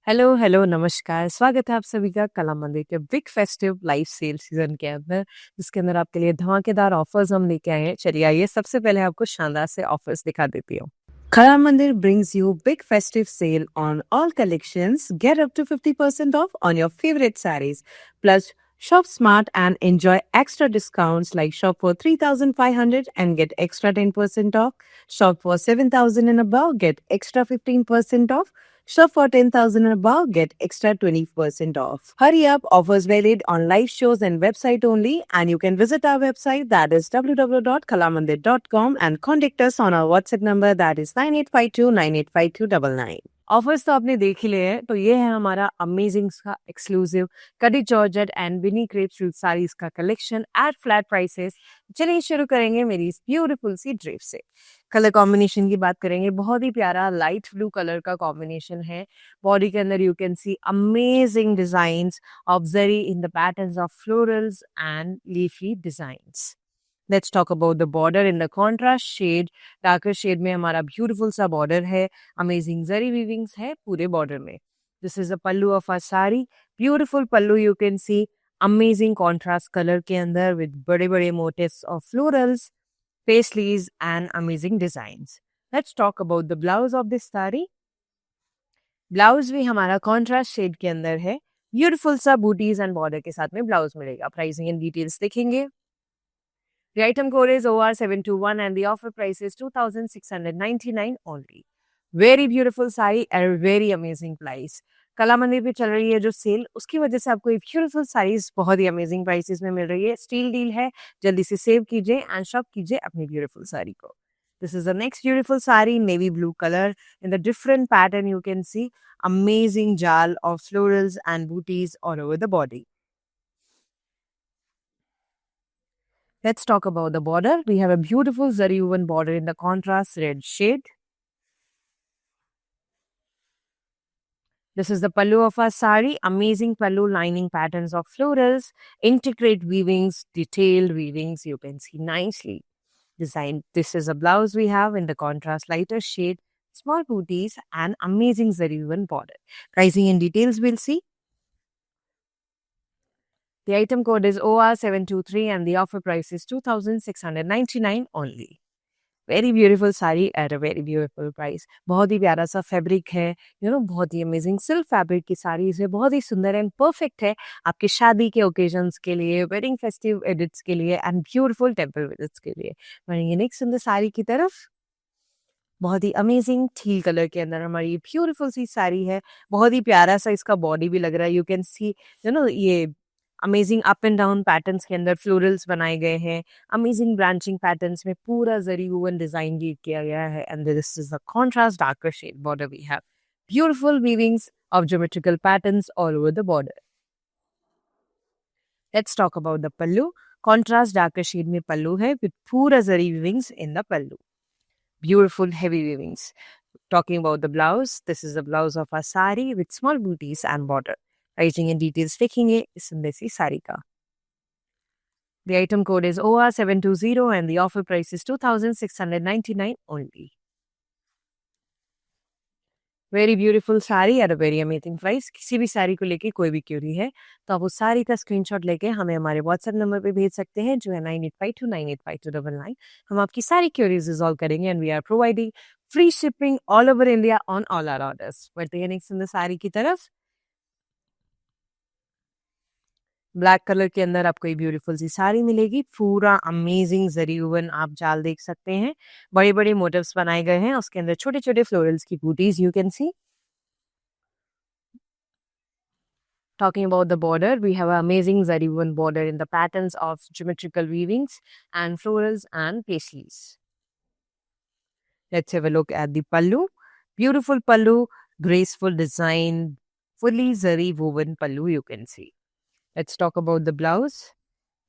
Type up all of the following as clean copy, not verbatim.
Hello, hello, नमस्कार। स्वागत है आप सभी का कला मंदिर के big festive live sale season के अंदर, जिसके अंदर आपके लिए धमाकेदार ऑफर्स हम लेके आए हैं। चलिए आइए सबसे पहले आपको शानदार से ऑफर्स दिखा देती हूँ। Kala Mandir brings you big festive sale on all collections. Get up to 50% off on your favorite sarees. Plus, shop smart and enjoy extra discounts like shop for 3,500 and get extra 10% off. Shop for 7,000 and above, get extra 15% off. Shop for 10,000 and above, get extra 20% off. Hurry up, offers valid on live shows and website only. And you can visit our website that is www.kalamandir.com and contact us on our WhatsApp number that is 9852985299. Offers तो आपने देख ही लिए हैं, तो ये है हमारा amazing का एक्सक्लूसिव कडी georgette and Binny crepe silk saris का कलेक्शन एट फ्लैट प्राइसेस। चलिए शुरू करेंगे मेरी इस ब्यूटीफुल सी ड्रेप से। कलर कॉम्बिनेशन की बात करेंगे, बहुत ही प्यारा लाइट ब्लू कलर का कॉम्बिनेशन है। बॉडी के अंदर you can see amazing designs of zari in the patterns of florals and leafy designs. Let's talk about the border in the contrast shade. Darker shade में हमारा ब्यूटीफुल सा border है। Amazing जरी वीविंग्स है पूरे बॉर्डर में। This is a pallu of a sari. Beautiful pallu you can see amazing contrast colour के अंदर with बड़े बड़े motifs of florals, paisleys and amazing designs. Let's talk about the blouse of this sari. Blouse भी हमारा कॉन्ट्रास्ट शेड के अंदर है। ब्यूटीफुल सा बूटीज एंड बॉर्डर के साथ में ब्लाउज मिलेगा। प्राइसिंग एंड डिटेल्स देखेंगे। The item code is OR721 and the offer price is 2,699 only. Very beautiful sari and very amazing price. कला मंदिर पे चल रही है जो सेल, उसकी वजह से आपको ये ब्यूटीफुल साड़ीज बहुत ही अमेजिंग प्राइसेस में मिल रही है। स्टील डील है, जल्दी से सेव कीजिए एंड शॉप कीजिए अपनी ब्यूटीफुल साड़ी को। This is the next beautiful sari, navy blue color. In the different pattern, you can see amazing jal of florals and booties all over the body. Let's talk about the border. We have a beautiful zari woven border in the contrast red shade. This is the pallu of our sari. Amazing pallu lining patterns of florals, intricate weavings, detailed weavings. You can see nicely designed. This is a blouse we have in the contrast lighter shade, small booties and amazing zari woven border. Pricing and details we'll see. The item code is OR723 and the offer price is 2,699 only. Very beautiful sari at a very beautiful price. बहुत ही प्यारा सा fabric है, बहुत ही amazing silk fabric की साड़ीज है। बहुत ही सुंदर एंड परफेक्ट है आपके शादी के ओकेजन्स के लिए, वेडिंग फेस्टिव एडिट्स के लिए एंड ब्यूटीफुल टेम्पल विजिट्स के लिए। बढ़ेंगे नेक्स्ट सुंदर साड़ी की तरफ। बहुत ही अमेजिंग टील कलर के अंदर हमारी ब्यूटीफुल सी साड़ी है। बहुत ही प्यारा सा इसका बॉडी भी लग रहा है। यू कैन सी ये amazing up and down patterns के अंदर फ्लोरल्स बनाए गए हैं। अमेजिंग ब्रांचिंग पैटर्न्स में पूरा जरी वूवन डिजाइन लीड किया गया है and this is the contrast darker shade border we have. Beautiful weavings of geometrical patterns all over the border. Let's talk about the pallu. Contrast darker shade में पल्लू है with पूरा zari weavings in the pallu. Beautiful heavy weavings. Talking about the blouse, this is the blouse of our sari with small booties and border. Pricing and details देखेंगे इस सुंदर सी साड़ी का। The item code is OR720 and the offer price is 2,699 only. Very beautiful sari at a very amazing price. किसी भी साड़ी को लेके कोई भी क्यूरी है तो आप उस साड़ी का स्क्रीनशॉट लेके हमें हमारे व्हाट्सएप नंबर पे भेज सकते हैं जो है 9852985299। हम आपकी सारी क्यूरीज रिजॉल्व करेंगे and we are providing free shipping all over India on all our orders. बढ़ते हैं नेक्स्ट सुंदर साड़ी की तरफ। ब्लैक कलर के अंदर आपको ये ब्यूटीफुल सी साड़ी मिलेगी। पूरा अमेजिंग जरी वूवन आप जाल देख सकते हैं। बड़े बड़े मोटिव्स बनाए गए हैं, उसके अंदर छोटे छोटे फ्लोरल्स की booties you can C. Talking about the border, we have an amazing zari woven border in the patterns of geometrical weavings and florals and paisleys. Let's have a look at the pallu. Beautiful pallu, graceful design, fully zari woven pallu you can see. Let's talk about the blouse.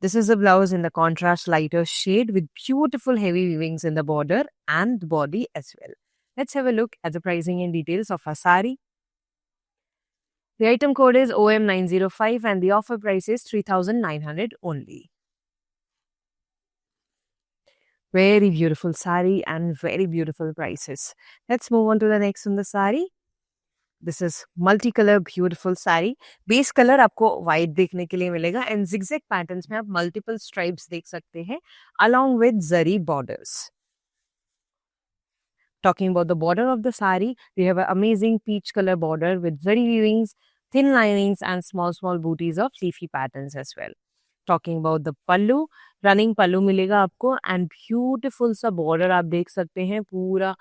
This is a blouse in the contrast lighter shade with beautiful heavy weavings in the border and the body as well. Let's have a look at the pricing and details of our sari. The item code is OM905 and the offer price is 3,900 only. Very beautiful sari and very beautiful prices. Let's move on to the next on the sari. This is multi colour beautiful sari. Base colour आपको white देखने के लिए मिलेगा and zigzag patterns में आप multiple stripes देख सकते हैं along with zari borders. Talking about the border of the sari, we have an amazing peach color border with zari weavings, thin linings and small booties of leafy patterns as well. Talking about the pallu, running pallu मिलेगा आपको and beautiful सा border आप देख सकते हैं, पूरा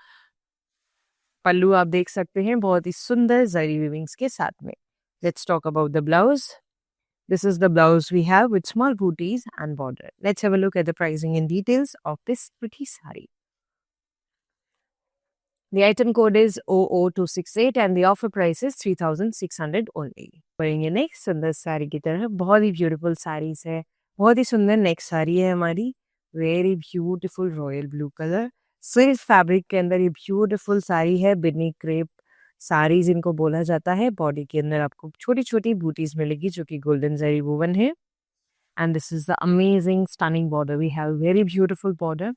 पल्लू आप देख सकते हैं बहुत ही सुंदर जरी वीविंग्स के साथ में। Let's talk about the blouse. This is the blouse we have with small booties and border. Let's have a look at the pricing and details of this pretty sari. The item code is 00268 and the offer price is 3600 only. पढ़ेंगे next सुंदर साड़ी की तरह। बहुत ही beautiful saris है, बहुत ही सुंदर next sari है हमारी। Very beautiful royal blue colour silk fabric के अंदर ये ब्यूटीफुल साड़ी है। बिनी क्रेप साड़ीज इनको बोला जाता है। बॉडी के अंदर आपको छोटी छोटी बूटीज मिलेगी जो कि गोल्डन जरी वूवन है। And this is the amazing stunning border. We have very beautiful border,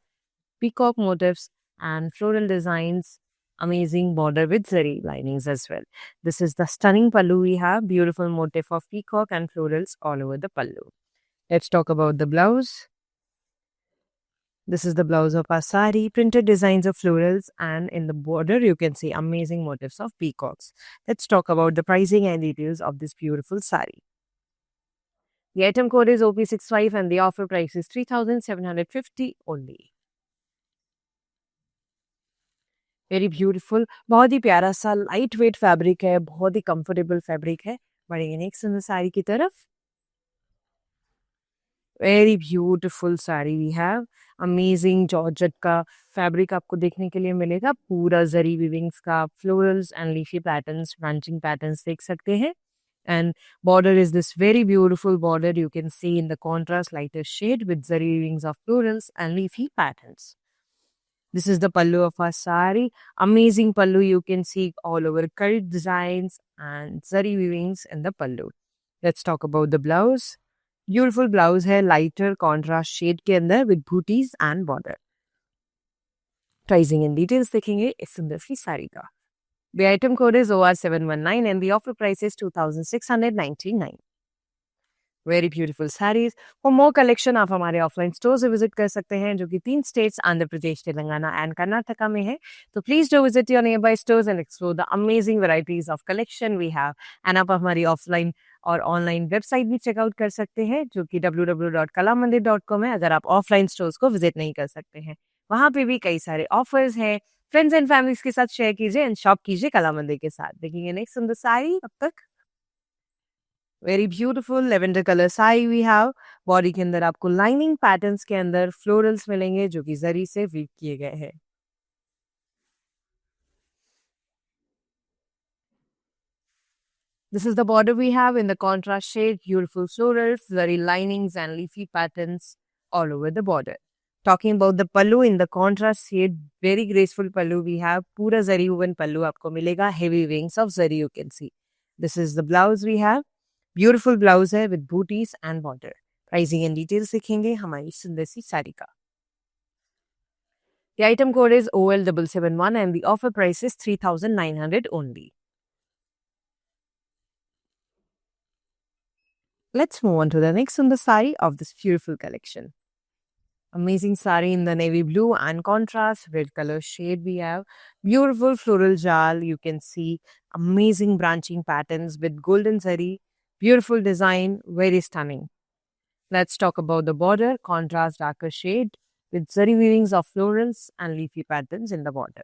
peacock motifs and floral designs, amazing border with zari linings as well. This is the stunning pallu we have, beautiful motif of peacock and florals all over the pallu. Let's talk about the blouse. This is the blouse of our sari, printed designs of florals and in the border you can see amazing motifs of peacocks. Let's talk about the pricing and details of this beautiful sari. The item code is OP65 and the offer price is 3750 only. Very beautiful, बहुत ही प्यारा सा light weight fabric है, बहुत ही comfortable fabric है। बढ़ेंगे next sari की तरफ। Very beautiful sari we have, amazing georgette का फैब्रिक आपको देखने के लिए मिलेगा। पूरा जरी वीविंग्स का florals and leafy patterns, branching patterns देख सकते हैं। And border is this very beautiful border you can see in the contrast lighter shade with zari weavings of florals and leafy patterns. This is the pallu of our sari. Amazing pallu. You can see all over curved designs and zari weavings in the pallu. Let's talk about the blouse. Beautiful blouse है, lighter contrast shade के अंदर with booties and border. Pricing and details देखेंगे इस सुंदर सी साड़ी का। The item code is OR719 and the offer price is 2699. Very beautiful saris. For more collection आप हमारे offline store से विजिट कर सकते हैं जो कि 3 स्टेट्स आंध्र प्रदेश, तेलंगाना एंड कर्नाटका में है। तो please do visit your nearby stores and explore the amazing varieties of collection we have. And आप हमारी ऑफलाइन और ऑनलाइन वेबसाइट भी चेकआउट कर सकते हैं जो कि www.kalamandir.com है। अगर आप ऑफलाइन स्टोर्स को विजिट नहीं कर सकते हैं, वहाँ पे भी कई सारे ऑफर्स हैं। फ्रेंड्स एंड फैमिलीज के साथ शेयर कीजिए एंड शॉप कीजिए कला मंदिर के साथ। देखेंगे नेक्स्ट सुंदर साड़ी। अब तक very beautiful lavender colour sari we have. Body के अंदर आपको लाइनिंग पैटर्न्स के अंदर फ्लोरल्स मिलेंगे जो कि जरी से वीव किए गए हैं। This is the border we have in the contrast shade, beautiful florals, zari linings and leafy patterns all over the border. Talking about the pallu in the contrast shade, very graceful pallu we have. पूरा zari woven pallu आपको मिलेगा, heavy wings of zari you can see. This is the blouse we have. Beautiful blouse है with booties and border. Pricing and details देखेंगे हमारी सुंदर सी साड़ी का। The item code is OL771 and the offer price is 3900 only. Let's move on to the next on the sari of this beautiful collection. Amazing sari in the navy blue and contrast red color shade we have. Beautiful floral jal. You can see amazing branching patterns with golden zari. Beautiful design, very stunning. Let's talk about the border, contrast darker shade with zari weavings of florals and leafy patterns in the border.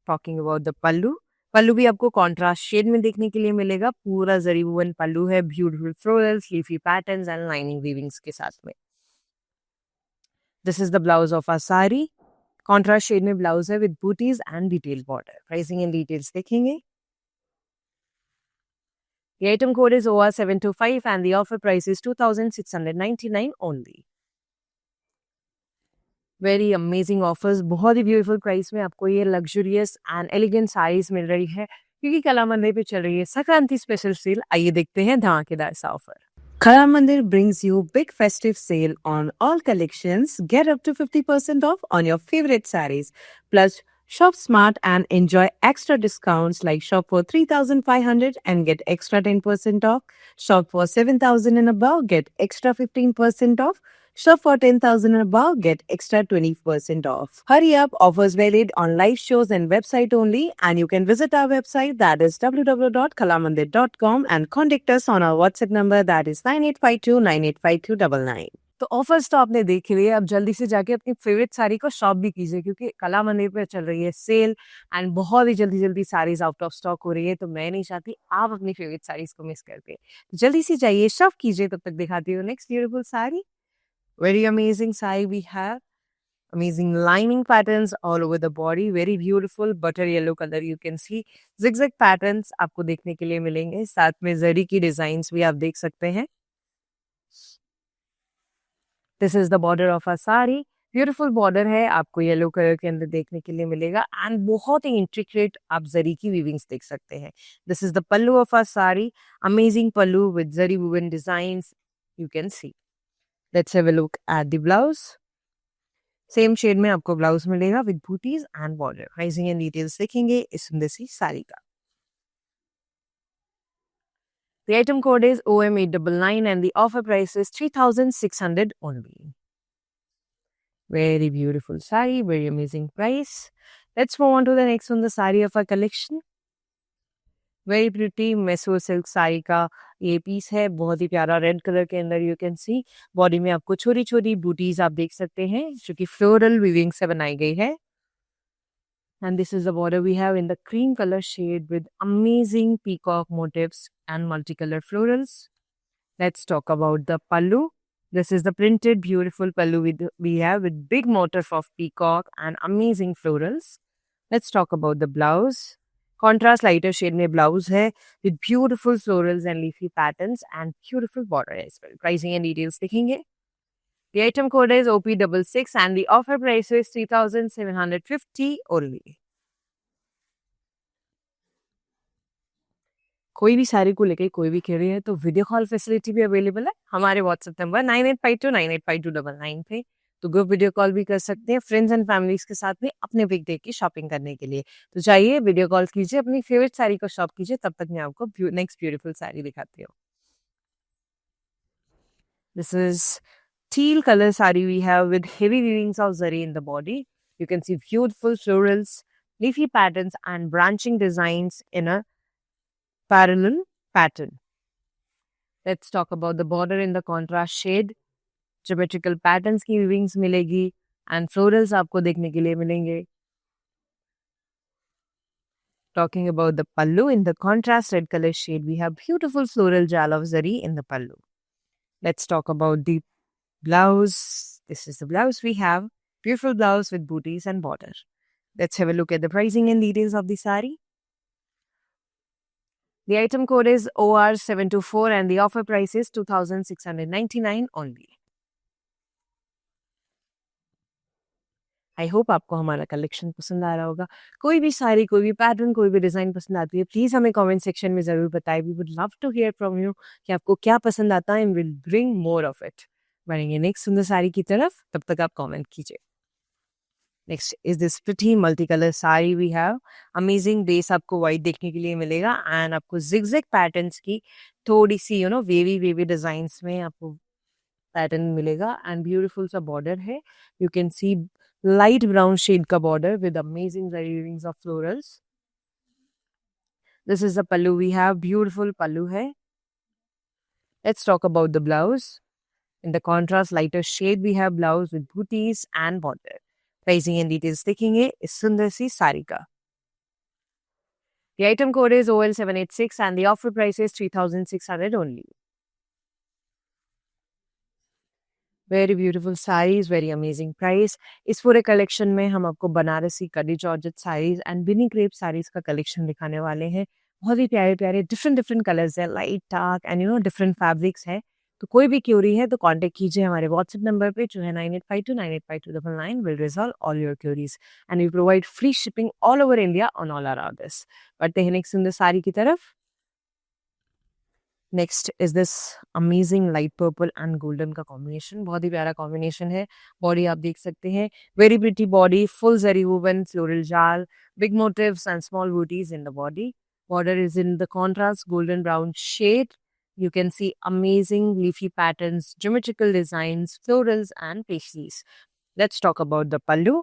Talking about the pallu, pallu भी आपको contrast shade में देखने के लिए मिलेगा। पूरा zari woven pallu है, beautiful florals, leafy patterns and lining weavings के साथ में। This is the blouse of our sari. Contrast shade में blouse है with booties and detailed border. Pricing and details देखेंगे। The item code is OR725 and the offer price is 2699 only. Very amazing offers, बहुत ही beautiful price में आपको ये luxurious and elegant saris मिल रही है क्योंकि कला मंदिर पे चल रही है संक्रांति स्पेशल सेल। आइए देखते हैं धमाकेदार सा offer. Kala Mandir brings you big festive sale on all collections. Get up to 50% off on your favorite sarees. Plus Shop smart and enjoy extra discounts like shop for 3,500 and get extra 10% off. Shop for 7,000 and above, get extra 15% off. Shop for 10,000 and above, get extra 20% off. Hurry up, offers valid on live shows and website only. And you can visit our website that is www.kalamandir.com and contact us on our WhatsApp number that is 9852985299. तो offers तो आपने देख लिए, अब जल्दी से जाके अपनी फेवरेट साड़ी को शॉप भी कीजिए क्योंकि कला मंदिर पे चल रही है सेल एंड बहुत ही जल्दी जल्दी साड़ीज आउट ऑफ स्टॉक हो रही है, तो मैं नहीं चाहती आप अपनी फेवरेट साड़ीज को मिस कर दे। तो जल्दी से जाइए शॉप कीजिए, तब तक दिखाती हूँ next beautiful sari. Very amazing sari we have, amazing lining patterns all over the body, very beautiful butter yellow color you can see, zigzag patterns आपको देखने के लिए मिलेंगे, साथ में जरी की डिजाइन्स भी आप देख सकते हैं। This is the border of a sari, beautiful border है, आपको येलो कलर के अंदर देखने के लिए मिलेगा एंड बहुत ही इंट्रिकेट आप जरी की वीविंग्स देख सकते हैं। This is the pallu of a sari, amazing pallu with zari woven designs you can see. Let's have a look at the blouse. Same shade में आपको ब्लाउज मिलेगा with booties and border. Pricing and details देखेंगे इस सुंदर सी साड़ी का। The item code is OM899 and the offer price is 3,600 only. Very beautiful sari, very amazing price. Let's move on to the next one, the sari of our collection. Very pretty Mysore silk sari का ये piece है, बहुत ही प्यारा red colour के अंदर you can C. Body में आपको छोटी छोटी बूटीज आप देख सकते हैं जो कि फ्लोरल वीविंग से बनाई गई है। And this is the border we have in the cream color shade with amazing peacock motifs and multicolor florals. Let's talk about the pallu. This is the printed beautiful pallu we have with big motif of peacock and amazing florals. Let's talk about the blouse. Contrast lighter shade में blouse है with beautiful florals and leafy patterns and beautiful border as well. Pricing and details देखेंगे। The item code is OP66 and the offer price is 3,750 only. कोई भी साड़ी को लेके कोई भी query है तो वीडियो कॉल फैसिलिटी भी अवेलेबल है हमारे व्हाट्सएप नंबर 9852985299 पे। तो ग्रुप वीडियो कॉल भी कर सकते हैं फ्रेंड्स एंड फैमिलीज के साथ में अपने बिग डे की शॉपिंग करने के लिए। तो जाइए वीडियो कॉल कीजिए, अपनी फेवरेट साड़ी को शॉप कीजिए, तब तक मैं आपको नेक्स्ट ब्यूटीफुल साड़ी दिखाती हूँ। This is teal color sari we have with heavy weavings of zari in the body. You can see beautiful florals, leafy patterns and branching designs in a parallel pattern. Let's talk about the border in the contrast shade. Geometrical patterns की weavings मिलेगी and florals आपको देखने के लिए मिलेंगे। Talking about the pallu, in the contrast red color shade, we have beautiful floral jal of zari in the pallu. Let's talk about the blouse. This is the blouse we have. Beautiful blouse with booties and border. Let's have a look at the pricing and details of the sari. The item code is OR724 and the offer price is 2,699 only. I hope आपको हमारा collection पसंद आ रहा होगा। कोई भी साड़ी, कोई भी pattern, कोई भी डिज़ाइन पसंद आती है, प्लीज़ हमें कमेंट सेक्शन में ज़रूर बताएं। We would love to hear from you कि आपको क्या पसंद आता है and will bring more of it. बढ़ेंगे नेक्स्ट सुंदर साड़ी की तरफ, तब तक आप कमेंट कीजिए। Next is this pretty multi colour sari we have. Amazing base आपको वाइट देखने के लिए मिलेगा एंड आपको जिगजैग पैटर्न्स की थोड़ी सी वेवी वेवी डिजाइन्स में आपको पैटर्न मिलेगा एंड ब्यूटीफुल सा बॉर्डर है। You can see light brown shade का border with amazing weavings of florals. This is the pallu we have, beautiful pallu है। Let's talk about the blouse. In the contrast lighter shade we have blouse with booties and border. Pricing and details देखेंगे इस सुंदर सी साड़ी का। The item code is OL786 and the offer price is 3,600 only. Very beautiful sarees, very amazing price. इस पूरे collection में हम आपको बनारसी कड़ी georgette saris and Binny crepe saris का कलेक्शन दिखाने वाले हैं। बहुत ही प्यारे प्यारे डिफरेंट कलर्स है, light dark and different fabrics है। तो कोई भी क्यूरी है तो कांटेक्ट कीजिए हमारे व्हाट्सएप नंबर पे जो है 9852985299। Will resolve all your queries and we provide free shipping all over India on all our orders. बढ़ते हैं नेक्स्ट सुंदर साड़ी की तरफ। Next is this amazing light purple and golden का कॉम्बिनेशन, बहुत ही प्यारा कॉम्बिनेशन है। बॉडी आप देख सकते हैं, very pretty body, full zari woven floral jaal, big motifs and small booties in the body. Border is in the contrast golden brown shade. You can see amazing leafy patterns, geometrical designs, florals and pastries. Let's talk about the pallu.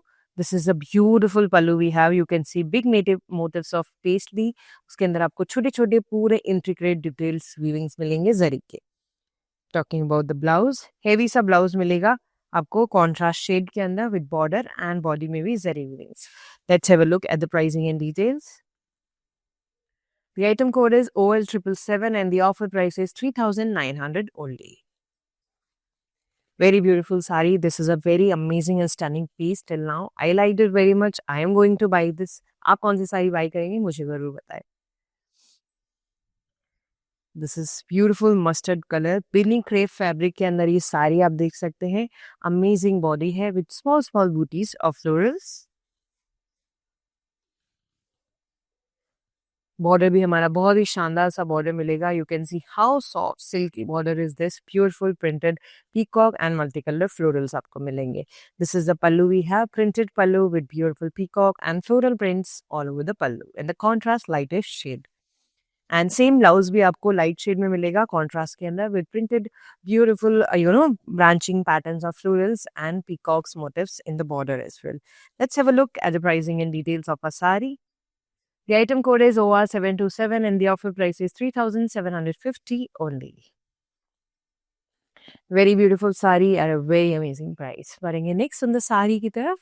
This is a beautiful pallu we have. You can see big native motifs of paisley. उसके अंदर आपको छोटे छोटे पूरे intricate details weavings मिलेंगे जरी के. Talking about the blouse, heavy सा blouse मिलेगा आपको contrast shade के अंदर with border and body में भी जरी weavings. Let's have a look at the pricing and details. The item code is OL777 and the offer price is 3,900 only. Very beautiful sari. This is a very amazing and stunning piece till now. I liked it very much. I am going to buy this. आप कौन सी sari buy करेंगे मुझे जरूर बताएं. This is beautiful mustard color. Pinning crepe fabric के अंदर ये साड़ी आप देख सकते हैं. Amazing body है with small small booties of florals. Border भी हमारा बहुत ही शानदार सा बॉर्डर मिलेगा. You can see how soft silky border is this. Beautiful printed peacock and multi colour florals आपको मिलेंगे. This is the pallu we have. Printed pallu with beautiful peacock and floral prints all over the pallu in the contrast lightest shade. And same blouse भी आपको light shade में मिलेगा contrast के अंदर with printed beautiful branching patterns of florals and peacocks motifs in the border as well. Let's have a look at the pricing and details of a sari. The item code is OR727 and the offer price is 3,750 only. Very beautiful sari at a very amazing price. बढ़ेंगे next on the sari की तरफ.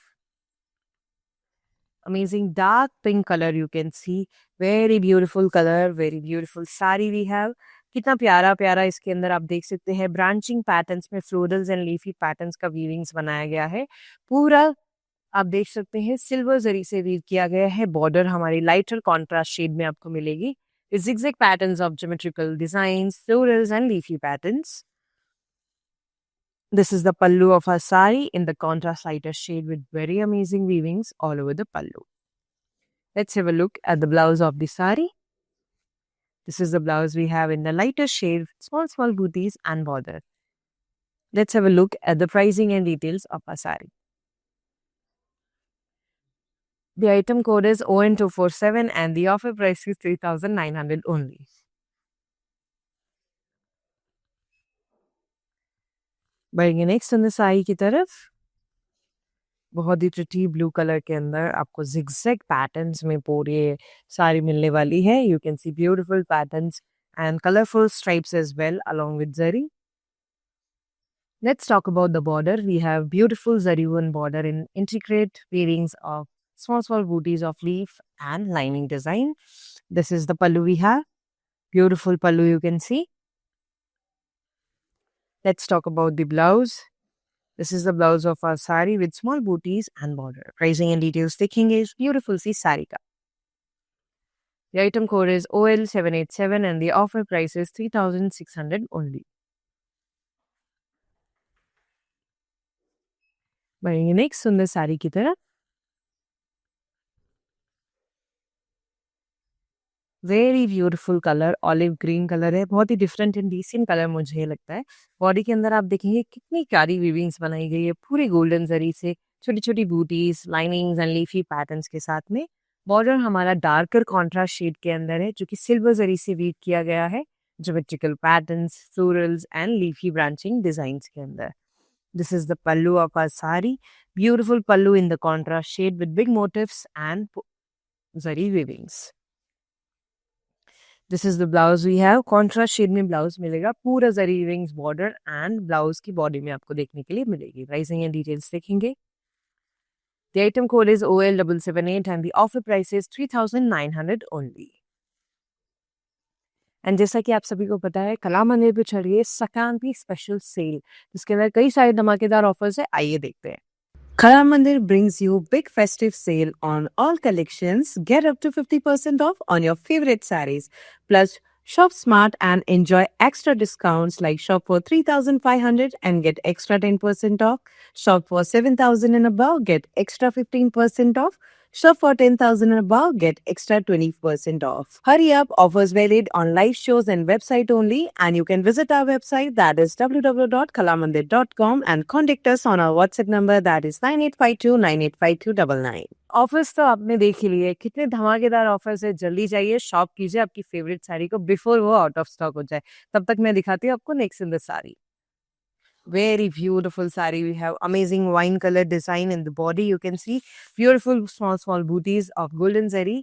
Amazing dark pink color you can see. Very beautiful color, very beautiful sari we have. कितना प्यारा प्यारा इसके अंदर आप देख सकते हैं. ब्रांचिंग पैटर्न्स में फ्लोरल्स एंड लीफी पैटर्न्स का वीविंग्स बनाया गया है. पूरा आप देख सकते हैं सिल्वर जरी से वीव किया गया है. बॉर्डर हमारी लाइटर कॉन्ट्रास्ट शेड में आपको मिलेगी. zigzag patterns of geometrical designs, florals and leafy patterns. This is the pallu of our sari in the contrast lighter shade with very amazing weavings all over the pallu. Let's have a look at the blouse of the sari. This is the blouse we have in the lighter shade, small booties and border. Let's have a look at the pricing and details of our sari. The item code is ON247 and the offer price is 3,900 only. बढ़ेंगे next on the sari की तरफ. बहुत ही pretty blue colour के अंदर आपको zigzag patterns में पूरी साड़ी मिलने वाली है. You can C beautiful patterns and colorful stripes as well along with zari. Let's talk about the border. We have beautiful zari woven border in intricate weavings of small booties of leaf and lining design. This is the pallu we have. Beautiful pallu you can see. Let's talk about the blouse. This is the blouse of our sari with small booties and border. Pricing and details देखेंगे इस beautiful सी साड़ी का. The item code is OL787 and the offer price is 3,600 only. बढ़ेंगे next सुंदर साड़ी की तरफ. Very beautiful colour olive green colour है. बहुत ही different and decent colour मुझे लगता है. बॉडी के अंदर आप देखेंगे कितनी प्यारी वीविंग्स बनाई गई है पूरी गोल्डन जरी से. छोटी छोटी booties, linings and leafy patterns के साथ में. बॉर्डर हमारा डार्कर कॉन्ट्रास्ट शेड के अंदर है जो कि सिल्वर जरी से वीव किया गया है. Geometrical patterns, florals and leafy branching designs के अंदर. This is the pallu of our sari. Beautiful pallu in the contrast shade with big motifs and zari weavings. This is the blouse we have. Contrast shade में blouse मिलेगा. पूरा zari weavings border and blouse की body में आपको देखने के लिए मिलेगी. Pricing and details देखेंगे. The item code is OL778 and the offer price is 3,900 only. And जैसा कि आप सभी को पता है कला मंदिर पे चल रही है संक्रांति स्पेशल सेल जिसके अंदर कई सारे धमाकेदार ऑफर्स है. आइए देखते हैं. Kala Mandir brings you big festive sale on all collections. Get up to 50% off on your favorite sarees. Plus, shop smart and enjoy extra discounts like shop for 3,500 and get extra 10% off. Shop for 7,000 and above, get extra 15% off. Shop for 10,000 and above, get extra 20% off. Hurry up, offers valid on live shows and website only, and you can visit our website that is www.kalamandir.com and contact us on our WhatsApp number that is 9852985299. Offers तो आपने देख ही लिए, कितने धमाकेदार offers है। जल्दी जाइए, shop कीजिए आपकी फेवरेट साड़ी को बिफोर वो आउट ऑफ स्टॉक हो जाए। तब तक मैं दिखाती हूँ आपको next in the sari. Very beautiful saree. We have amazing wine color design in the body. You can see beautiful small booties of golden zari.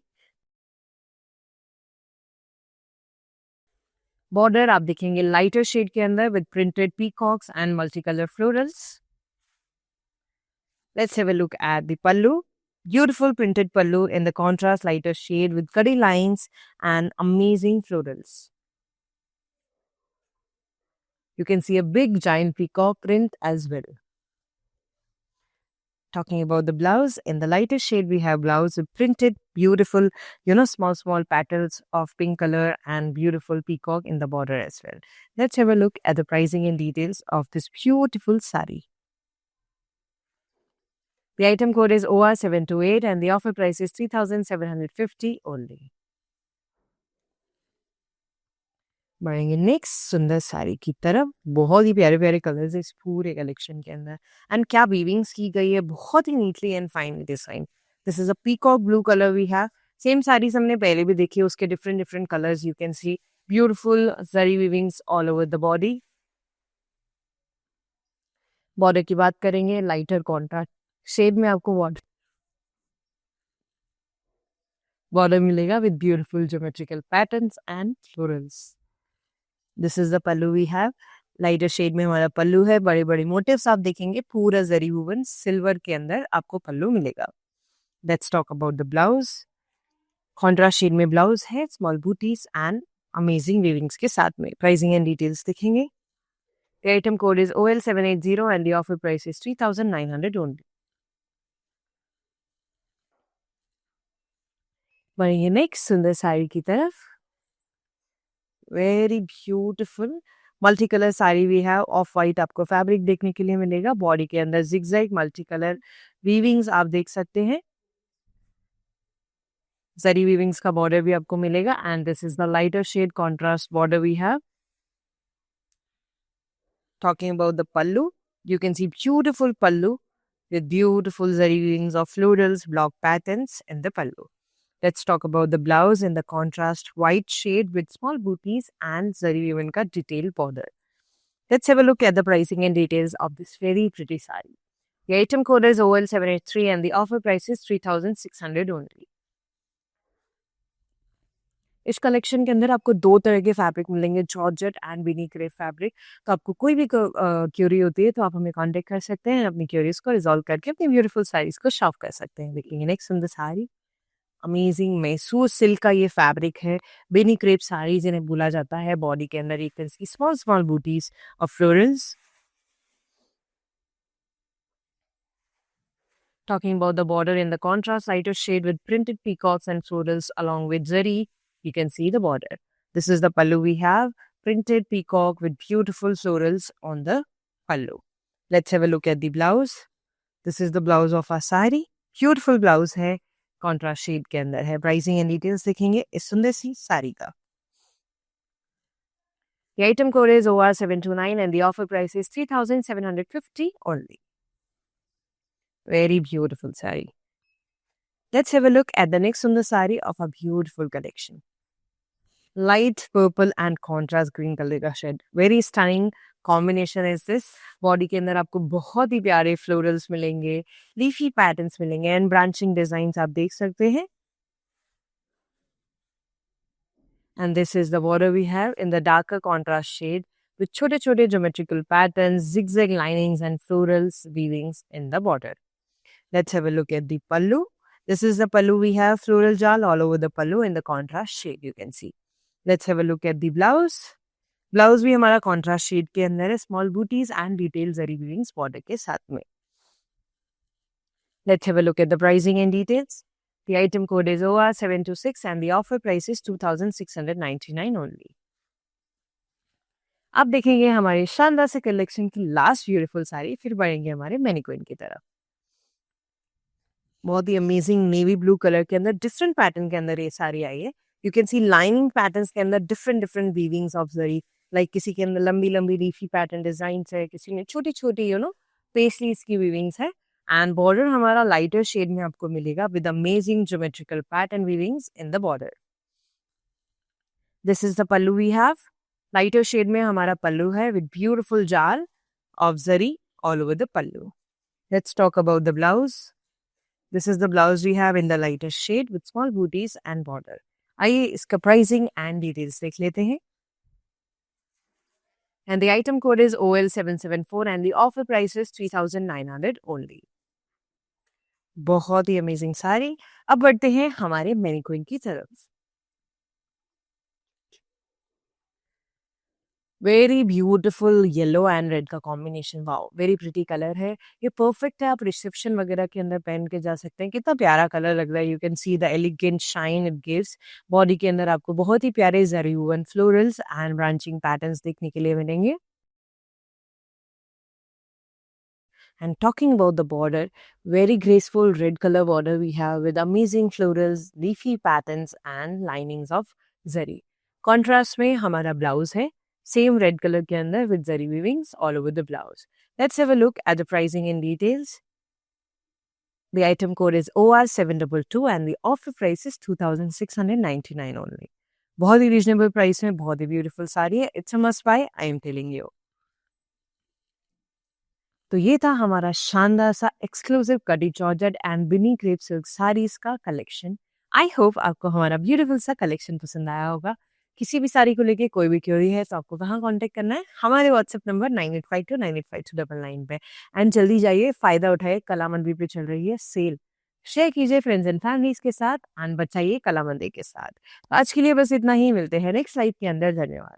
Border आप देखेंगे lighter shade के अंदर with printed peacocks and multicolor florals. Let's have a look at the pallu. Beautiful printed pallu in the contrast lighter shade with curly lines and amazing florals. You can see a big giant peacock print as well. Talking about the blouse, in the lighter shade we have blouse with printed beautiful, small patterns of pink color and beautiful peacock in the border as well. Let's have a look at the pricing and details of this beautiful sari. The item code is OR728 and the offer price is 3,750 only. बढ़ेंगे next सुंदर साड़ी की तरफ। बहुत ही प्यारे प्यारे colours है इस पूरे कलेक्शन के अंदर, एंड क्या वीविंग्स की गई है, बहुत ही neatly and finely design. This is a peacock blue colour we have. Same saris हमने पहले भी देखी है, उसके different different colours you can see. Beautiful zari weavings all over the body. Border की बात करेंगे, लाइटर कॉन्ट्रास्ट शेड में आपको बॉर्डर मिलेगा with beautiful geometrical patterns and florals. This is the pallu we have. Lighter shade में हमारा पल्लू है, बड़े बड़े मोटिव्स आप देखेंगे, पूरा जरी वूवन सिल्वर के अंदर आपको पल्लू मिलेगा। Let's talk about the blouse. Contrast shade में ब्लाउज है, small booties and amazing weavings के साथ में। प्राइसिंग एंड डिटेल्स देखेंगे। The item code is OL780 and the offer price is 3,900 only. बढ़ेंगे नेक्स्ट सुंदर साड़ी की तरफ। Very beautiful multi colour sari we have. Off white आपको फैब्रिक देखने के लिए मिलेगा। बॉडी के अंदर जिगजैग मल्टी कलर वीविंग्स आप देख सकते हैं। जरी वीविंग्स का बॉर्डर भी आपको मिलेगा and this is the lighter shade contrast border we have. Talking about the pallu, you can see beautiful pallu with beautiful zari weavings of florals, block patterns in the pallu. Let's talk about the blouse in the contrast white shade with small booties and zari weaving ka detailed border. Let's have a look at the pricing and details of this very pretty saree. The item code is OL783 and the offer price is 3,600 only. इस collection के अंदर आपको दो तरह के fabric मिलेंगे, georgette and Bini crepe fabric. तो आपको कोई भी क्यूरी होती है तो आप हमें कांटेक्ट कर सकते हैं, अपनी क्यूरीज को रिजॉल्व करके अपनी ब्यूटीफुल साड़ीज को शॉप कर सकते हैं। देखेंगे नेक्स्ट सुंदर साड़ी। अमेजिंग मैसूर सिल्क का ये फैब्रिक है। बेनी क्रेप साड़ी जिन्हें बोला जाता है। बॉडी के अंदर एक small small booties of florals. Talking about the border in the contrast lighter shade with printed peacocks and florals along with zari. You can see the border. This is the pallu we have. Printed peacock with beautiful florals on the pallu. Let's have a look at the blouse. This is the blouse of our sari. Beautiful blouse है, contrast shade के अंदर है। Pricing and details देखेंगे इस सुंदर सी साड़ी का। The item code is OR729 and the offer price is 3,750 only. Very beautiful sari. Let's have a look at the next sundar sari of a beautiful collection. Light purple and contrast green color का shade. Very stunning combination is this. Body के अंदर आपको बहुत ही प्यारे florals मिलेंगे, leafy patterns मिलेंगे and branching designs आप देख सकते हैं। And this is the border we have in the darker contrast shade with छोटे छोटे geometrical patterns, zigzag linings and florals weavings in the border. Let's have a look at the pallu. This is the pallu we have, floral jal all over the pallu in the contrast shade you can see. Let's have a look at the blouse. Blouse भी हमारा contrast shade के अंदर है, small booties and detailed zari weavings border के साथ में. Let's have a look at the pricing and details. The item code is OR726 and the offer price is 2,699 only. अब देखेंगे हमारे शानदार से कलेक्शन की लास्ट ब्यूटीफुल साड़ी, फिर बढ़ेंगे हमारे मैनीक्विन की तरफ। बहुत ही अमेजिंग नेवी ब्लू कलर के अंदर डिफरेंट पैटर्न के अंदर ये साड़ी आई है। You can see lining patterns के अंदर different different weavings of zari, like किसी के अंदर लंबी लंबी लीफी पैटर्न डिजाइन है, किसी में छोटी छोटी पेस्टलीज की वीविंग्स है। एंड बॉर्डर हमारा लाइटर शेड में आपको मिलेगा with amazing geometrical pattern weavings in the border. This is the pallu we have. Lighter shade में हमारा पल्लू है with beautiful jaal of zari all over the pallu. Let's talk about the blouse. This is the blouse we have in the lighter shade with small booties and border. आइए इसका pricing and details देख लेते हैं। And the item code is OL774 and the offer price is 3,900 only. बहुत ही amazing sari. अब बढ़ते हैं हमारे मैनीक्विन की तरफ। Very beautiful yellow and red का combination, wow very pretty colour है। ये परफेक्ट है, आप रिसेप्शन वगैरह के अंदर पहन के जा सकते हैं। कितना प्यारा कलर लग रहा है। You can see the elegant shine it gives. Body के अंदर आपको बहुत ही प्यारे zari woven florals and branching patterns देखने के लिए मिलेंगे। And talking about the border, very graceful red color border we have with amazing florals, leafy patterns and linings of zari. Contrast में हमारा blouse है, same red color के अंदर with zari weavings all over the blouse. Let's have a look at the pricing in details. The item code is OR722 and the offer price is 2,699 only. बहुत ही reasonable price में बहुत ही beautiful sari है। It's a must buy, I am telling you. तो ये था हमारा शानदार सा एक्सक्लूसिव कटी georgette and Binny crepe silk saris का कलेक्शन। आई होप आपको हमारा ब्यूटीफुल सा कलेक्शन पसंद आया होगा। किसी भी साड़ी को लेके कोई भी क्वेरी है तो आपको कहाँ कांटेक्ट करना है, हमारे व्हाट्सएप नंबर 9852985299 पे। एंड जल्दी जाइए, फायदा उठाइए, कला मंदिर पे चल रही है सेल। शेयर कीजिए फ्रेंड्स एंड फैमिलीज के साथ एंड बचाइए कला मंदिर के साथ। तो आज के लिए बस इतना ही, मिलते हैं नेक्स्ट लाइव के अंदर। धन्यवाद।